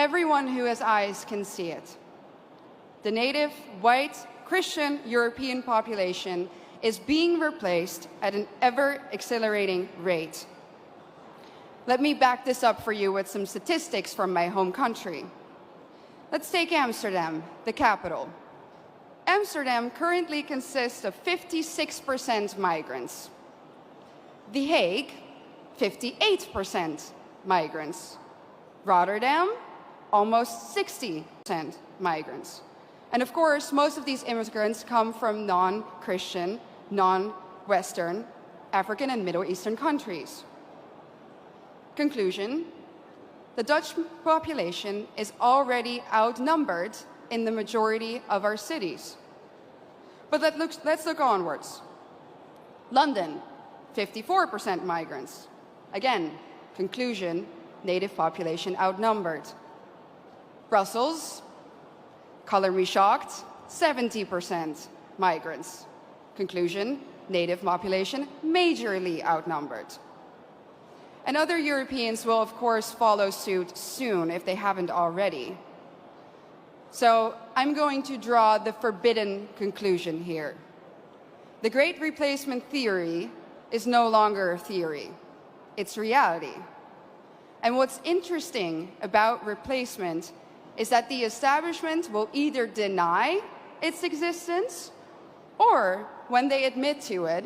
everyone who has eyes can see it. The native, white, Christian European population is being replaced at an ever-accelerating rate. Let me back this up for you with some statistics from my home country. Let's take Amsterdam, the capital. Amsterdam currently consists of 56% migrants. The Hague, 58% migrants. Rotterdam, almost 60% migrants. And of course, most of these immigrants come from non-Christian, non-Western, African and Middle Eastern countries. Conclusion, the Dutch population is already outnumbered in the majority of our cities. But let's look onwards. London, 54% migrants. Again, conclusion, native population outnumbered. Brussels, color me shocked, 70% migrants. Conclusion, native population majorly outnumbered. And other Europeans will, of course, follow suit soon if they haven't already. So I'm going to draw the forbidden conclusion here. The Great Replacement theory is no longer a theory. It's reality. And what's interesting about replacement is that the establishment will either deny its existence, or when they admit to it,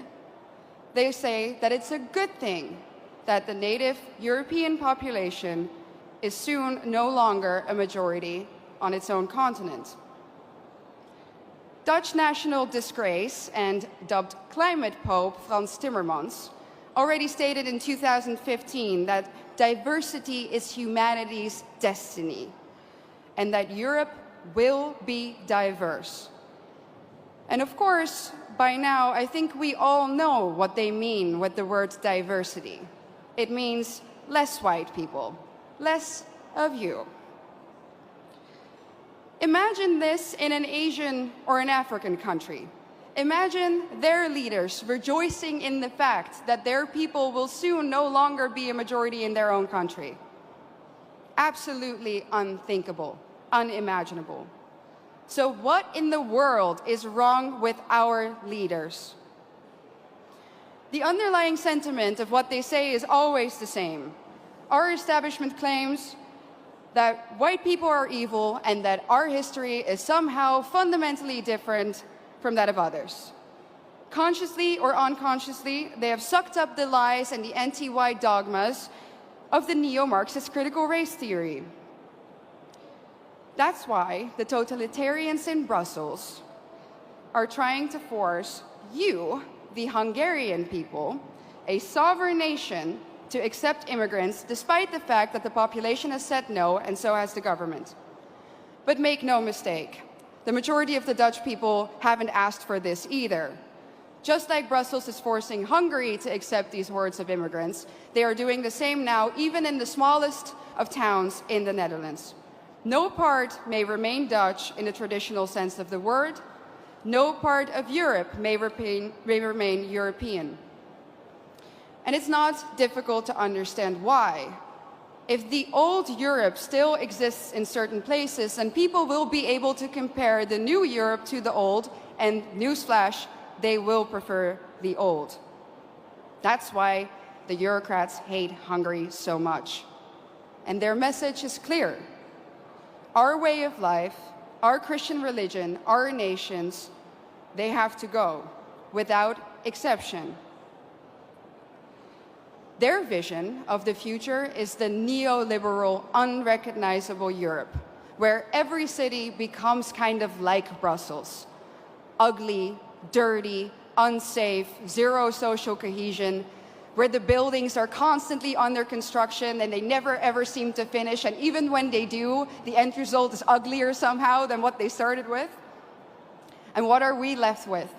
they say that it's a good thing that the native European population is soon no longer a majority on its own continent. Dutch national disgrace and dubbed climate pope Frans Timmermans already stated in 2015 that diversity is humanity's destiny and that Europe will be diverse. And of course, by now, I think we all know what they mean with the word diversity. It means less white people, less of you. Imagine this in an Asian or an African country. Imagine their leaders rejoicing in the fact that their people will soon no longer be a majority in their own country. Absolutely unthinkable, unimaginable. So what in the world is wrong with our leaders? The underlying sentiment of what they say is always the same. Our establishment claims that white people are evil and that our history is somehow fundamentally different from that of others. Consciously or unconsciously, they have sucked up the lies and the anti-white dogmas of the neo-Marxist critical race theory. That's why the totalitarians in Brussels are trying to force you, the Hungarian people, a sovereign nation, to accept immigrants despite the fact that the population has said no, and so has the government. But make no mistake, the majority of the Dutch people haven't asked for this either. Just like Brussels is forcing Hungary to accept these hordes of immigrants, they are doing the same now, even in the smallest of towns in the Netherlands. No part may remain Dutch in the traditional sense of the word. No part of Europe may remain European. And it's not difficult to understand why. If the old Europe still exists in certain places, then people will be able to compare the new Europe to the old, and newsflash, they will prefer the old. That's why the Eurocrats hate Hungary so much. And their message is clear. Our way of life, our Christian religion, our nations, they have to go, without exception. Their vision of the future is the neoliberal, unrecognizable Europe, where every city becomes kind of like Brussels. Ugly, dirty, unsafe, zero social cohesion, where the buildings are constantly under construction and they never ever seem to finish, and even when they do, the end result is uglier somehow than what they started with. And what are we left with?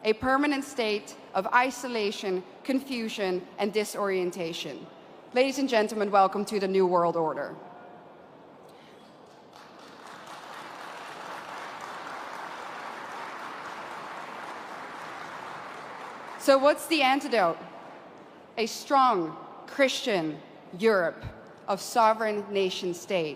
A permanent state of isolation, confusion, and disorientation. Ladies and gentlemen, welcome to the New World Order. So what's the antidote? A strong Christian Europe of sovereign nation state.